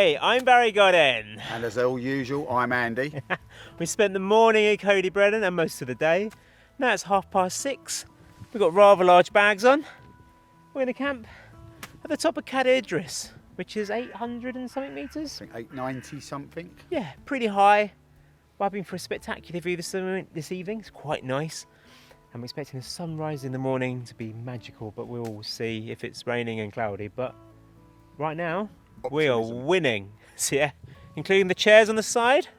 Hey, I'm Barry Godin. And as all usual, I'm Andy. We spent the morning at Cody Brennan and most of the day. Now it's 6:30. We've got rather large bags on. We're going to camp at the top of Cadair Idris, which is 800 and something metres. I think 890 something. Yeah, pretty high. We're hoping for a spectacular view this evening. It's quite nice. I'm expecting the sunrise in the morning to be magical, but we'll see if it's raining and cloudy. But right now, we are winning. So yeah, including the chairs on the side.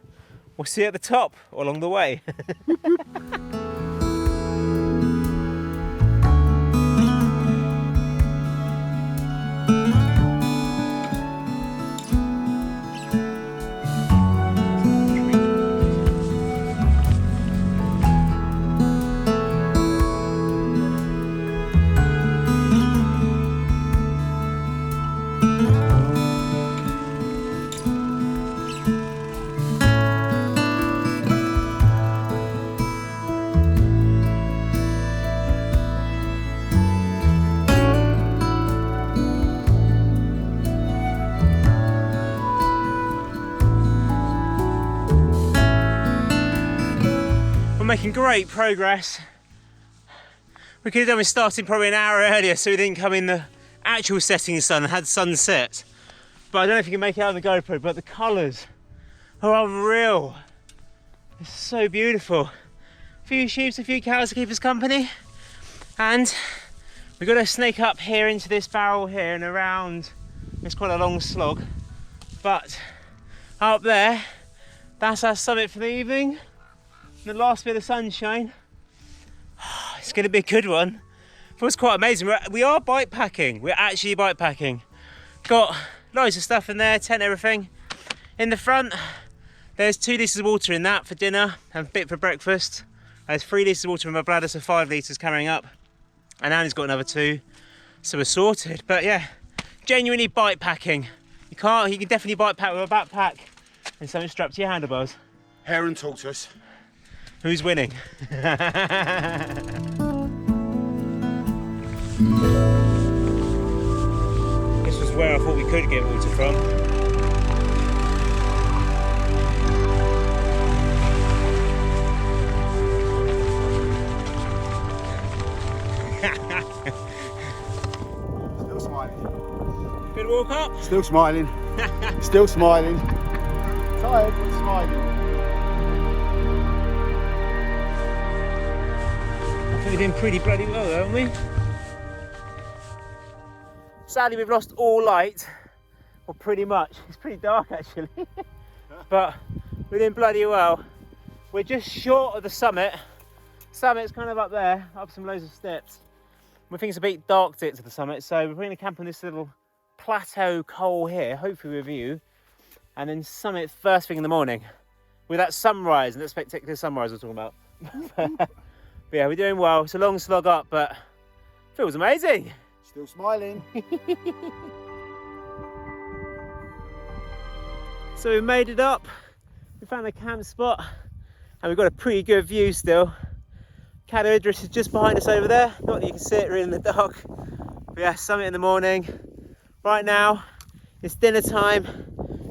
We'll see you at the top or along the way. We're making great progress. We could have done with starting probably an hour earlier so we didn't come in the actual setting sun and had sunset. But I don't know if you can make it out on the GoPro, but the colours are unreal. It's so beautiful. A few sheep, a few cows to keep us company. And we've got to snake up here into this barrel here and around. It's quite a long slog. But up there, that's our summit for the evening. The last bit of sunshine. It's going to be a good one. It was quite amazing. We are bike packing. We're actually bike packing. Got loads of stuff in there, tent, everything. In the front, there's 2 litres of water in that for dinner and a bit for breakfast. There's 3 litres of water in my bladder, so 5 litres carrying up. And Annie's got another 2, so we're sorted. But yeah, genuinely bike packing. You can definitely bike pack with a backpack and something strapped to your handlebars. Heron tortoise. Who's winning? This was where I thought we could get water from. Still smiling. Good walk up? Still smiling. Still smiling. Tired, but smiling. We've been pretty bloody well though, haven't we? Sadly we've lost all light, well pretty much. It's pretty dark actually, but we're doing bloody well. We're just short of the summit. Summit's kind of up there, up some loads of steps. We think it's a bit dark to get to the summit, so we're going to camp on this little plateau col here, hopefully with you, and then summit first thing in the morning with that sunrise and that spectacular sunrise we're talking about. But yeah, we're doing well. It's a long slog up, but feels amazing. Still smiling. So we made it up. We found a camp spot and we've got a pretty good view still. Cadair Idris is just behind us over there. Not that you can see it really in the dark. But yeah, summit in the morning. Right now, it's dinner time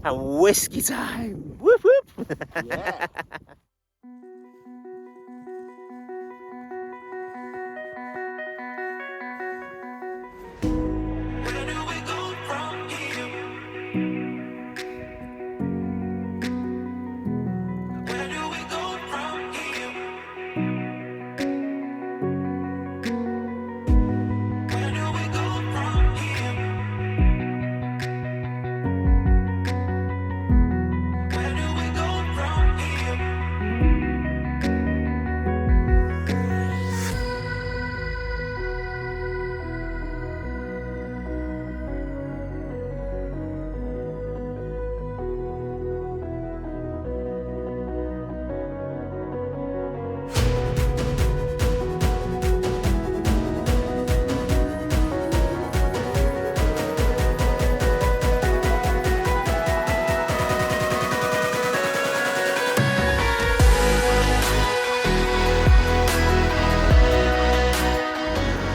and whiskey time. Whoop whoop. Yeah.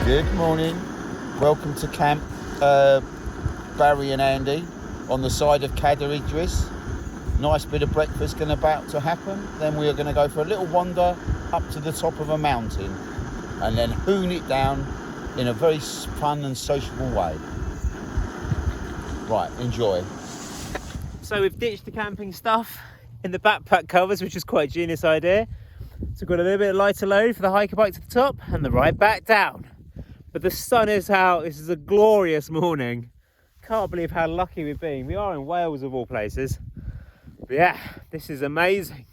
Good morning. Welcome to camp, Barry and Andy. on the side of Cadair Idris. Nice bit of breakfast about to happen. Then we are going to go for a little wander up to the top of a mountain and then hoon it down in a very fun and sociable way. Right, enjoy. So we've ditched the camping stuff in the backpack covers, which is quite a genius idea. So we've got a little bit of lighter load for the hiker bike to the top and the ride back down. But the sun is out. This is a glorious morning. Can't believe how lucky we've been. We are in Wales of all places. But yeah, this is amazing.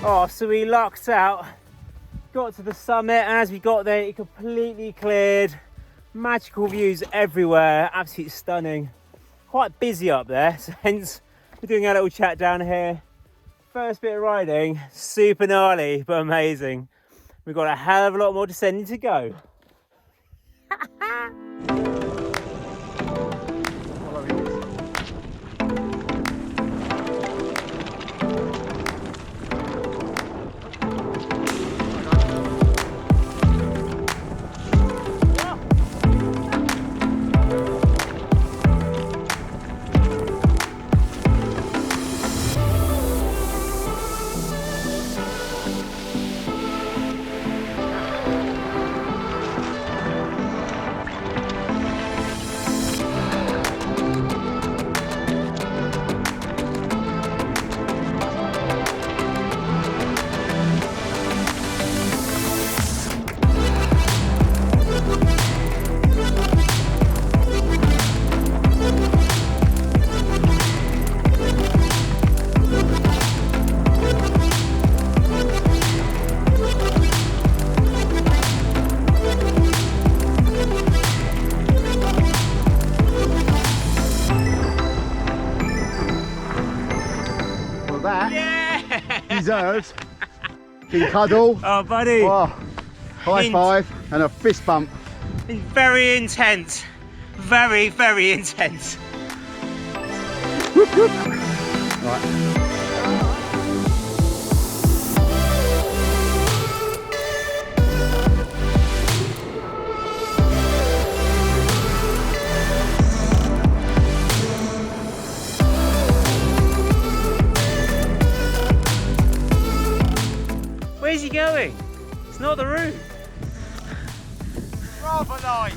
Oh, so we lucked out, got to the summit, and as we got there, it completely cleared. Magical views everywhere, absolutely stunning. Quite busy up there, so hence we're doing a little chat down here. First bit of riding, super gnarly, but amazing. We've got a hell of a lot more descending to go. Deserves Big cuddle. Oh, buddy. Oh, high Hint. five and a fist bump. It's very intense. Very, very intense. Right. Where's he going? It's not the route. Rather light.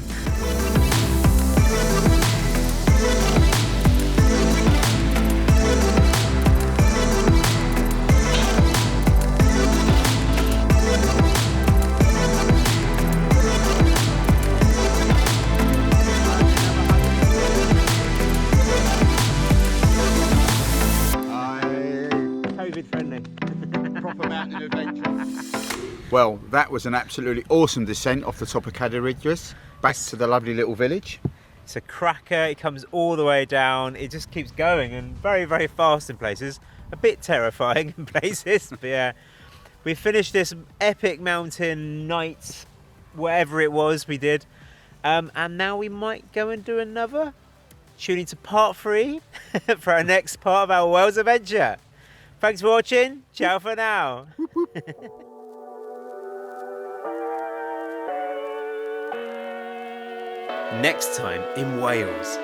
COVID friendly. Proper mountain adventure. Well, that was an absolutely awesome descent off the top of Cadair Idris, back to the lovely little village. It's a cracker, it comes all the way down, it just keeps going and very, very fast in places. A bit terrifying in places, but yeah. We finished this epic mountain night, whatever it was we did, and now we might go and do another. Tune into part 3 for our next part of our Wales adventure. Thanks for watching, ciao for now. Next time in Wales.